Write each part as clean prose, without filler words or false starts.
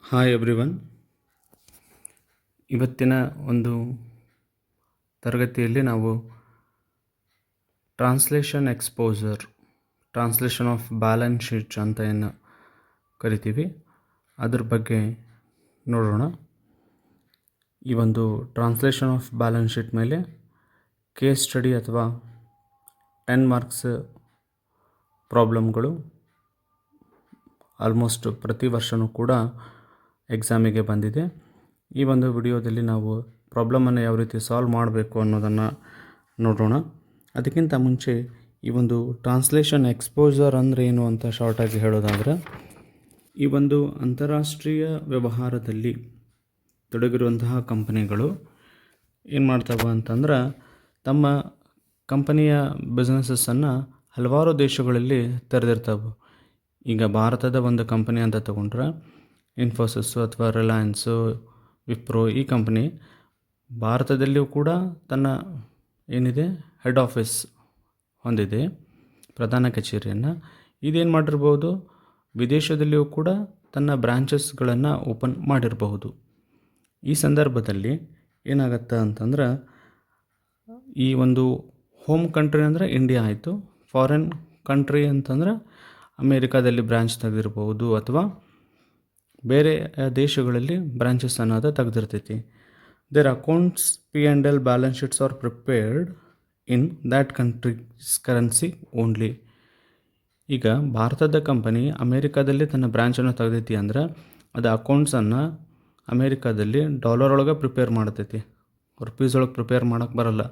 Hi everyone. ಇವತ್ತಿನ ಒಂದು ತರಗತಿಯಲ್ಲಿ ನಾವು ಟ್ರಾನ್ಸ್ಲೇಷನ್ ಆಫ್ ಬ್ಯಾಲೆನ್ಸ್ ಶೀಟ್ ಅಂತ ಏನು ಕರಿತೀವಿ ಅದ್ರ ಬಗ್ಗೆ ನೋಡೋಣ. ಈ ಒಂದು ಟ್ರಾನ್ಸ್ಲೇಷನ್ ಆಫ್ ಬ್ಯಾಲೆನ್ಸ್ ಶೀಟ್ ಮೇಲೆ ಕೇಸ್ ಸ್ಟಡಿ ಅಥವಾ 10 ಮಾರ್ಕ್ಸ್ ಪ್ರಾಬ್ಲಮ್ಗಳು ಆಲ್ಮೋಸ್ಟ್ ಪ್ರತಿ ವರ್ಷವೂ ಕೂಡ ಎಕ್ಸಾಮಿಗೆ ಬಂದಿದೆ. ಈ ಒಂದು ವಿಡಿಯೋದಲ್ಲಿ ನಾವು ಪ್ರಾಬ್ಲಮನ್ನು ಯಾವ ರೀತಿ ಸಾಲ್ವ್ ಮಾಡಬೇಕು ಅನ್ನೋದನ್ನು ನೋಡೋಣ. ಅದಕ್ಕಿಂತ ಮುಂಚೆ ಈ ಒಂದು ಟ್ರಾನ್ಸ್ಲೇಷನ್ ಎಕ್ಸ್ಪೋಜರ್ ಅಂದರೆ ಏನು ಅಂತ ಶಾರ್ಟಾಗಿ ಹೇಳೋದಾದರೆ, ಈ ಒಂದು ಅಂತಾರಾಷ್ಟ್ರೀಯ ವ್ಯವಹಾರದಲ್ಲಿ ತೊಡಗಿರುವಂತಹ ಕಂಪನಿಗಳು ಏನು ಮಾಡ್ತವೆ ಅಂತಂದ್ರೆ, ತಮ್ಮ ಕಂಪನಿಯ ಬಿಸ್ನೆಸಸ್ಸನ್ನು ಹಲವಾರು ದೇಶಗಳಲ್ಲಿ ತೆರೆದಿರ್ತವೆ. ಈಗ ಭಾರತದ ಒಂದು ಕಂಪನಿ ಅಂತ ತಗೊಂಡ್ರೆ ಇನ್ಫೋಸಿಸ್ಸು ಅಥವಾ ರಿಲಯನ್ಸು, ವಿಪ್ರೋ, ಈ ಕಂಪನಿ ಭಾರತದಲ್ಲಿಯೂ ಕೂಡ ತನ್ನ ಏನಿದೆ ಹೆಡ್ ಆಫೀಸ್ ಹೊಂದಿದೆ, ಪ್ರಧಾನ ಕಚೇರಿಯನ್ನು. ಇದೇನು ಮಾಡಿರ್ಬೋದು, ವಿದೇಶದಲ್ಲಿಯೂ ಕೂಡ ತನ್ನ ಬ್ರಾಂಚಸ್ಗಳನ್ನು ಓಪನ್ ಮಾಡಿರಬಹುದು. ಈ ಸಂದರ್ಭದಲ್ಲಿ ಏನಾಗತ್ತೆ ಅಂತಂದ್ರೆ, ಈ ಒಂದು ಹೋಮ್ ಕಂಟ್ರಿ ಅಂದರೆ ಇಂಡಿಯಾ ಆಯಿತು, ಫಾರಿನ್ ಕಂಟ್ರಿ ಅಂತಂದ್ರೆ ಅಮೇರಿಕಾದಲ್ಲಿ ಬ್ರಾಂಚ್ ತೆಗೆದಿರ್ಬೋದು ಅಥವಾ ಬೇರೆ ದೇಶಗಳಲ್ಲಿ ಬ್ರಾಂಚಸ್ ಅನ್ನೋದು ತೆಗೆದಿರ್ತೈತಿ. Their accounts P&L balance sheets are prepared in that countries currency only. ಈಗ ಭಾರತದ ಕಂಪನಿ ಅಮೇರಿಕಾದಲ್ಲಿ ತನ್ನ ಬ್ರಾಂಚನ್ನು ತೆಗೆದೈತಿ ಅಂದ್ರೆ ಅದು ಅಕೌಂಟ್ಸನ್ನು ಅಮೇರಿಕಾದಲ್ಲಿ ಡಾಲರ್ ಒಳಗೆ ಪ್ರಿಪೇರ್ ಮಾಡ್ತೈತಿ, ರುಪೀಸ್ ಒಳಗೆ ಪ್ರಿಪೇರ್ ಮಾಡೋಕ್ಕೆ ಬರಲ್ಲ.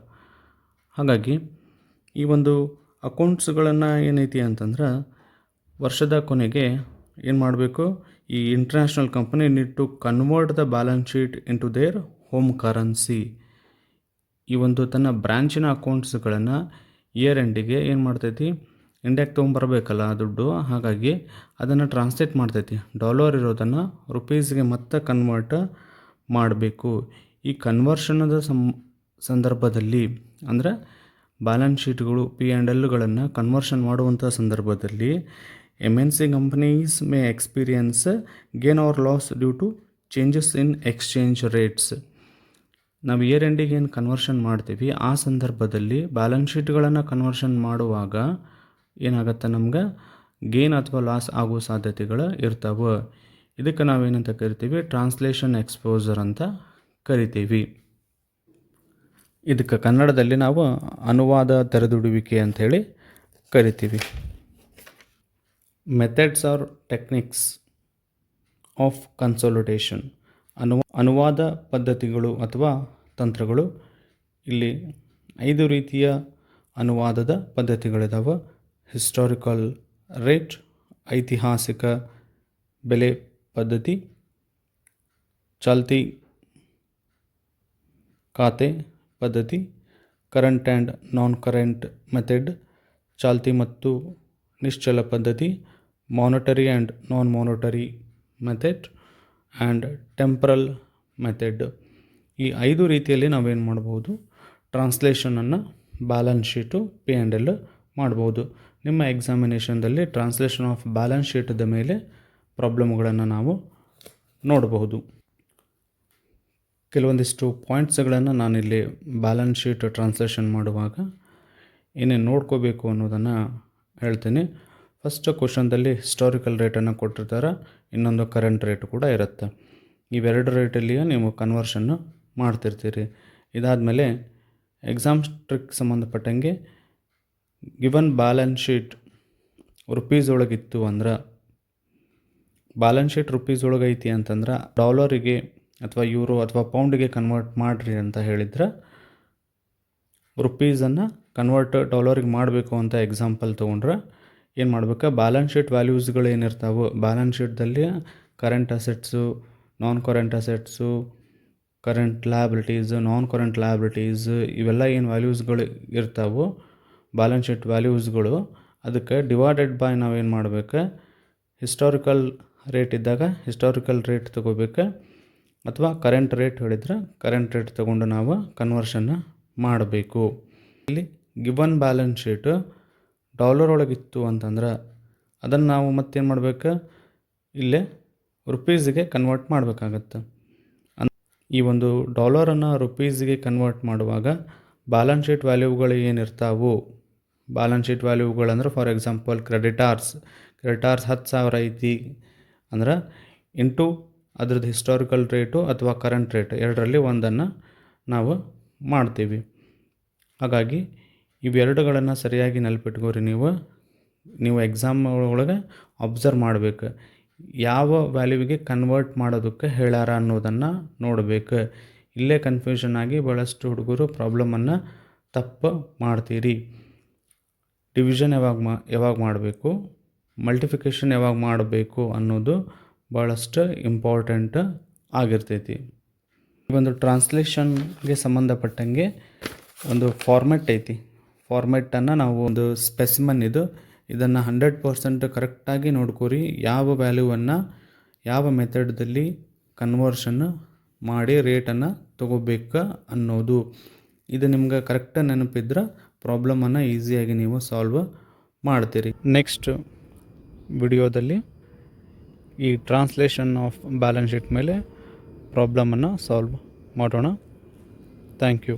ಹಾಗಾಗಿ ಈ ಒಂದು ಅಕೌಂಟ್ಸ್ಗಳನ್ನು ಏನೈತಿ ಅಂತಂದ್ರೆ, ವರ್ಷದ ಕೊನೆಗೆ ಏನು ಮಾಡಬೇಕು, ಈ international company need to convert the balance sheet into their home currency. ಈ ಒಂದು ತನ್ನ ಬ್ರ್ಯಾಂಚಿನ ಅಕೌಂಟ್ಸ್ಗಳನ್ನು ಇಯರ್ ಎಂಡಿಗೆ ಏನು ಮಾಡ್ತೈತಿ, ಇಂಡಿಯಾಕ್ಕೆ ತೊಗೊಂಬರ್ಬೇಕಲ್ಲ ದುಡ್ಡು. ಹಾಗಾಗಿ ಅದನ್ನು ಟ್ರಾನ್ಸ್ಲೇಟ್ ಮಾಡ್ತೈತಿ, ಡಾಲರ್ ಇರೋದನ್ನು ರುಪೀಸ್ಗೆ ಮತ್ತೆ ಕನ್ವರ್ಟ್ ಮಾಡಬೇಕು. ಈ ಕನ್ವರ್ಷನದ ಸಂದರ್ಭದಲ್ಲಿ ಅಂದರೆ ಬ್ಯಾಲೆನ್ಸ್ ಶೀಟ್ಗಳು P&Lಗಳನ್ನು ಕನ್ವರ್ಷನ್ ಮಾಡುವಂಥ ಸಂದರ್ಭದಲ್ಲಿ MNC companies may experience gain or loss due to changes in exchange rates. ನಾವು ಇಯರ್ ಎಂಡಿಗೆ ಏನು ಕನ್ವರ್ಷನ್ ಮಾಡ್ತೀವಿ ಆ ಸಂದರ್ಭದಲ್ಲಿ ಬ್ಯಾಲೆನ್ಸ್ ಶೀಟ್ಗಳನ್ನು ಕನ್ವರ್ಷನ್ ಮಾಡುವಾಗ ಏನಾಗುತ್ತೆ, ನಮ್ಗೆ ಗೇನ್ ಅಥವಾ ಲಾಸ್ ಆಗೋ ಸಾಧ್ಯತೆಗಳು ಇರ್ತವೆ. ಇದಕ್ಕೆ ನಾವೇನಂತ ಕರಿತೀವಿ, ಟ್ರಾನ್ಸ್ಲೇಷನ್ ಎಕ್ಸ್ಪೋಜರ್ ಅಂತ ಕರಿತೀವಿ. ಇದಕ್ಕೆ ಕನ್ನಡದಲ್ಲಿ ನಾವು ಅನುವಾದ ತೆರೆದಿಡುವಿಕೆ ಅಂಥೇಳಿ ಕರಿತೀವಿ. Methods are techniques of consolidation. ಅನುವಾದ ಪದ್ಧತಿಗಳು ಅಥವಾ ತಂತ್ರಗಳು. ಇಲ್ಲಿ 5 ರೀತಿಯ ಅನುವಾದದ ಪದ್ಧತಿಗಳಿದಾವೆ. ಹಿಸ್ಟಾರಿಕಲ್ ರೇಟ್, ಐತಿಹಾಸಿಕ ಬೆಲೆ ಪದ್ಧತಿ, ಚಾಲ್ತಿ ಖಾತೆ ಪದ್ಧತಿ, current and non current method, ಚಾಲ್ತಿ ಮತ್ತು ನಿಶ್ಚಲ ಪದ್ಧತಿ, monetary and non monetary method and temporal method. ಈ 5 ರೀತಿಯಲ್ಲಿ ನಾವೇನು ಮಾಡ್ಬೋದು, ಟ್ರಾನ್ಸ್ಲೇಷನನ್ನು ಬ್ಯಾಲೆನ್ಸ್ ಶೀಟು P&L ಮಾಡ್ಬೋದು. ನಿಮ್ಮ ಎಕ್ಸಾಮಿನೇಷನ್ದಲ್ಲಿ ಟ್ರಾನ್ಸ್ಲೇಷನ್ ಆಫ್ ಬ್ಯಾಲೆನ್ಸ್ ಶೀಟದ ಮೇಲೆ ಪ್ರಾಬ್ಲಮ್ಗಳನ್ನು ನಾವು ನೋಡಬಹುದು. ಕೆಲವೊಂದಿಷ್ಟು ಪಾಯಿಂಟ್ಸ್ಗಳನ್ನು ನಾನಿಲ್ಲಿ ಬ್ಯಾಲೆನ್ಸ್ ಶೀಟ್ ಟ್ರಾನ್ಸ್ಲೇಷನ್ ಮಾಡುವಾಗ ಏನೇನು ನೋಡ್ಕೋಬೇಕು ಅನ್ನೋದನ್ನು ಹೇಳ್ತೀನಿ. ಫಸ್ಟ್ ಕ್ವಶನ್ದಲ್ಲಿ ಹಿಸ್ಟಾರಿಕಲ್ ರೇಟನ್ನು ಕೊಟ್ಟಿರ್ತಾರೆ, ಇನ್ನೊಂದು ಕರೆಂಟ್ ರೇಟ್ ಕೂಡ ಇರುತ್ತೆ. ಇವೆರಡು ರೇಟಲ್ಲಿಯೇ ನೀವು ಕನ್ವರ್ಷನ್ನು ಮಾಡ್ತಿರ್ತೀರಿ. ಇದಾದಮೇಲೆ ಎಕ್ಸಾಮ್ ಟ್ರಿಕ್ ಸಂಬಂಧಪಟ್ಟಂಗೆ ಗಿವನ್ ಬ್ಯಾಲೆನ್ಸ್ ಶೀಟ್ ರುಪೀಸ್ ಒಳಗಿತ್ತು ಅಂದ್ರೆ, ಬ್ಯಾಲೆನ್ಸ್ ಶೀಟ್ ರುಪೀಸ್ ಒಳಗೈತಿ ಅಂತಂದ್ರೆ ಡಾಲರಿಗೆ ಅಥವಾ ಯೂರೋ ಅಥವಾ ಪೌಂಡಿಗೆ ಕನ್ವರ್ಟ್ ಮಾಡಿರಿ ಅಂತ ಹೇಳಿದ್ರೆ, ರುಪೀಸನ್ನು ಕನ್ವರ್ಟ್ ಡಾಲರಿಗೆ ಮಾಡಬೇಕು ಅಂತ ಎಕ್ಸಾಂಪಲ್ ತೊಗೊಂಡ್ರೆ ಏನು ಮಾಡ್ಬೇಕು, ಬ್ಯಾಲೆನ್ಸ್ ಶೀಟ್ ವ್ಯಾಲ್ಯೂಸ್ಗಳು ಏನಿರ್ತಾವೆ, ಬ್ಯಾಲೆನ್ಸ್ ಶೀಟ್ದಲ್ಲಿ current assets, non current assets, current liabilities, non current liabilities, ಇವೆಲ್ಲ ಏನು ವ್ಯಾಲ್ಯೂಸ್ಗಳು ಇರ್ತಾವೆ ಬ್ಯಾಲೆನ್ಸ್ ಶೀಟ್ ವ್ಯಾಲ್ಯೂಸ್ಗಳು, ಅದಕ್ಕೆ ಡಿವೈಡೆಡ್ ಬೈ ನಾವೇನು ಮಾಡಬೇಕು, ಹಿಸ್ಟಾರಿಕಲ್ ರೇಟ್ ಇದ್ದಾಗ ಹಿಸ್ಟಾರಿಕಲ್ ರೇಟ್ ತೊಗೋಬೇಕು, ಅಥವಾ ಕರೆಂಟ್ ರೇಟ್ ಹೇಳಿದ್ರೆ ಕರೆಂಟ್ ರೇಟ್ ತೊಗೊಂಡು ನಾವು ಕನ್ವರ್ಷನ್ನ ಮಾಡಬೇಕು. ಇಲ್ಲಿ ಗಿವನ್ ಬ್ಯಾಲೆನ್ಸ್ ಶೀಟ್ ಡಾಲರ್ ಒಳಗಿತ್ತು ಅಂತಂದ್ರೆ ಅದನ್ನು ನಾವು ಮತ್ತೇನು ಮಾಡಬೇಕು, ಇಲ್ಲೇ ರುಪೀಸ್ಗೆ ಕನ್ವರ್ಟ್ ಮಾಡಬೇಕಾಗತ್ತೆ. ಈ ಒಂದು ಡಾಲರನ್ನು ರುಪೀಸ್ಗೆ ಕನ್ವರ್ಟ್ ಮಾಡುವಾಗ ಬ್ಯಾಲೆನ್ಸ್ ಶೀಟ್ ವ್ಯಾಲ್ಯೂಗಳು ಏನಿರ್ತಾವೆ, ಬ್ಯಾಲೆನ್ಸ್ ಶೀಟ್ ವ್ಯಾಲ್ಯೂಗಳಂದ್ರೆ ಫಾರ್ ಎಕ್ಸಾಂಪಲ್ ಕ್ರೆಡಿಟಾರ್ಸ್ 10,000 ಐತಿ ಅಂದ್ರೆ ಇಂಟು ಅದ್ರದ್ದು ಹಿಸ್ಟಾರಿಕಲ್ ರೇಟು ಅಥವಾ ಕರೆಂಟ್ ರೇಟ್ ಎರಡರಲ್ಲಿ ಒಂದನ್ನು ನಾವು ಮಾಡ್ತೀವಿ. ಹಾಗಾಗಿ ಇವೆರಡುಗಳನ್ನು ಸರಿಯಾಗಿ ನೆನಪಿಟ್ಕೋರಿ. ನೀವು ಎಕ್ಸಾಮ್ ಒಳಗೆ ಅಬ್ಸರ್ವ್ ಮಾಡಬೇಕು, ಯಾವ ವ್ಯಾಲ್ಯೂವಿಗೆ ಕನ್ವರ್ಟ್ ಮಾಡೋದಕ್ಕೆ ಹೇಳ್ಯಾರ ಅನ್ನೋದನ್ನು ನೋಡಬೇಕು. ಇಲ್ಲೇ ಕನ್ಫ್ಯೂಷನ್ ಆಗಿ ಭಾಳಷ್ಟು ಹುಡುಗರು ಪ್ರಾಬ್ಲಮನ್ನು ತಪ್ಪು ಮಾಡ್ತೀರಿ. ಡಿವಿಷನ್ ಯಾವಾಗ ಮಾಡಬೇಕು, ಮಲ್ಟಿಫಿಕೇಷನ್ ಯಾವಾಗ ಮಾಡಬೇಕು ಅನ್ನೋದು ಭಾಳಷ್ಟು ಇಂಪಾರ್ಟೆಂಟ್ ಆಗಿರ್ತೈತಿ. ಈ ಒಂದು ಟ್ರಾನ್ಸ್ಲೇಷನ್ಗೆ ಸಂಬಂಧಪಟ್ಟಂಗೆ ಒಂದು ಫಾರ್ಮೆಟ್ ಐತಿ. ಫಾರ್ಮೆಟನ್ನು ನಾವು ಒಂದು ಸ್ಪೆಸಿಮನ್ ಇದನ್ನು 100% ಕರೆಕ್ಟಾಗಿ ನೋಡ್ಕೋರಿ. ಯಾವ ವ್ಯಾಲ್ಯೂವನ್ನು ಯಾವ ಮೆಥಡ್ದಲ್ಲಿ ಕನ್ವರ್ಷನ್ ಮಾಡಿ ರೇಟನ್ನು ತೊಗೋಬೇಕು ಅನ್ನೋದು. ಇದು ನಿಮ್ಗೆ ಕರೆಕ್ಟಾಗಿ ನೆನಪಿದ್ರೆ ಪ್ರಾಬ್ಲಮನ್ನು ಈಸಿಯಾಗಿ ನೀವು ಸಾಲ್ವ್ ಮಾಡ್ತೀರಿ. ನೆಕ್ಸ್ಟ್ ವಿಡಿಯೋದಲ್ಲಿ ಈ ಟ್ರಾನ್ಸ್ಲೇಷನ್ ಆಫ್ ಬ್ಯಾಲೆನ್ಸ್ ಶೀಟ್ ಮೇಲೆ ಪ್ರಾಬ್ಲಮನ್ನು ಸಾಲ್ವ್ ಮಾಡೋಣ. Thank you.